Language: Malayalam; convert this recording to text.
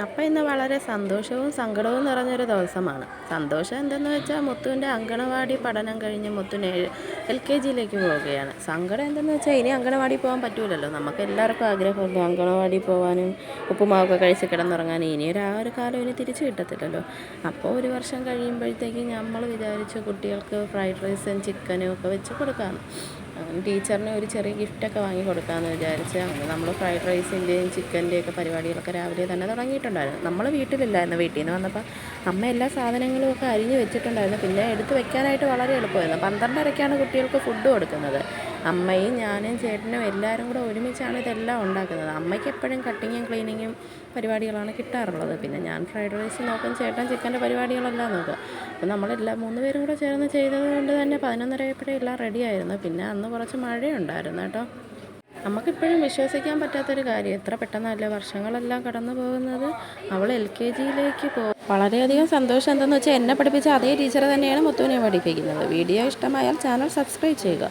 അപ്പം ഇന്ന് വളരെ സന്തോഷവും സങ്കടവും നിറഞ്ഞൊരു ദിവസമാണ്. സന്തോഷം എന്തെന്ന് വെച്ചാൽ മുത്തുവിൻ്റെ അങ്കണവാടി പഠനം കഴിഞ്ഞ് മുത്തുന് LKG പോവുകയാണ്. സങ്കടം എന്തെന്ന് വെച്ചാൽ ഇനി അങ്കണവാടി പോകാൻ പറ്റൂലല്ലോ. നമുക്ക് എല്ലാവർക്കും ആഗ്രഹമല്ലേ അങ്കണവാടി പോകാനും ഉപ്പുമാവൊക്കെ കഴിച്ച് കിടന്നുറങ്ങാനും. ആ ഒരു കാലം ഇനി തിരിച്ചു കിട്ടത്തില്ലല്ലോ. അപ്പോൾ ഒരു വർഷം കഴിയുമ്പോഴത്തേക്കും നമ്മൾ വിചാരിച്ചു കുട്ടികൾക്ക് ഫ്രൈഡ് റൈസും ചിക്കനും ഒക്കെ വെച്ച് കൊടുക്കാം. ടീച്ചറിന് ഒരു ചെറിയ ഗിഫ്റ്റൊക്കെ വാങ്ങി കൊടുക്കാമെന്ന് വിചാരിച്ച് അങ്ങനെ നമ്മൾ ഫ്രൈഡ് റൈസിൻ്റെയും ചിക്കൻ്റെയൊക്കെ പരിപാടികളൊക്കെ രാവിലെ തന്നെ തുടങ്ങിയിട്ടുണ്ടായിരുന്നു. നമ്മൾ വീട്ടിലില്ലായിരുന്നു. വീട്ടിൽ നിന്ന് വന്നപ്പോൾ അമ്മ എല്ലാ സാധനങ്ങളും ഒക്കെ അരിഞ്ഞ് വെച്ചിട്ടുണ്ടായിരുന്നു. പിന്നെ എടുത്ത് വെക്കാനായിട്ട് വളരെ എളുപ്പമായിരുന്നു. 12:30ക്കാണ് കുട്ടികൾക്ക് ഫുഡ് കൊടുക്കുന്നത്. അമ്മയും ഞാനും ചേട്ടനും എല്ലാവരും കൂടെ ഒരുമിച്ചാണ് ഇതെല്ലാം ഉണ്ടാക്കുന്നത്. അമ്മയ്ക്ക് എപ്പോഴും കട്ടിങ്ങും ക്ലീനിങ്ങും പരിപാടികളാണ് കിട്ടാറുള്ളത്. പിന്നെ ഞാൻ ഫ്രൈഡ് റൈസ് നോക്കും, ചേട്ടൻ ചിക്കൻ്റെ പരിപാടികളെല്ലാം നോക്കും. അപ്പോൾ നമ്മളെല്ലാം 3 പേരും കൂടെ ചേർന്ന് ചെയ്തത് കൊണ്ട് തന്നെ 11:30 എല്ലാം റെഡിയായിരുന്നു. പിന്നെ അന്ന് കുറച്ച് മഴയുണ്ടായിരുന്നു കേട്ടോ. നമുക്കിപ്പോഴും വിശ്വസിക്കാൻ പറ്റാത്തൊരു കാര്യം, എത്ര പെട്ടെന്നല്ലേ വർഷങ്ങളെല്ലാം കടന്നു പോകുന്നത്. അവൾ LKG പോകും. വളരെയധികം സന്തോഷം എന്തെന്ന് വെച്ചാൽ എന്നെ പഠിപ്പിച്ച അതേ ടീച്ചർ തന്നെയാണ് മുത്തുവിനെ പഠിപ്പിക്കുന്നത്. വീഡിയോ ഇഷ്ടമായാൽ ചാനൽ സബ്സ്ക്രൈബ് ചെയ്യുക.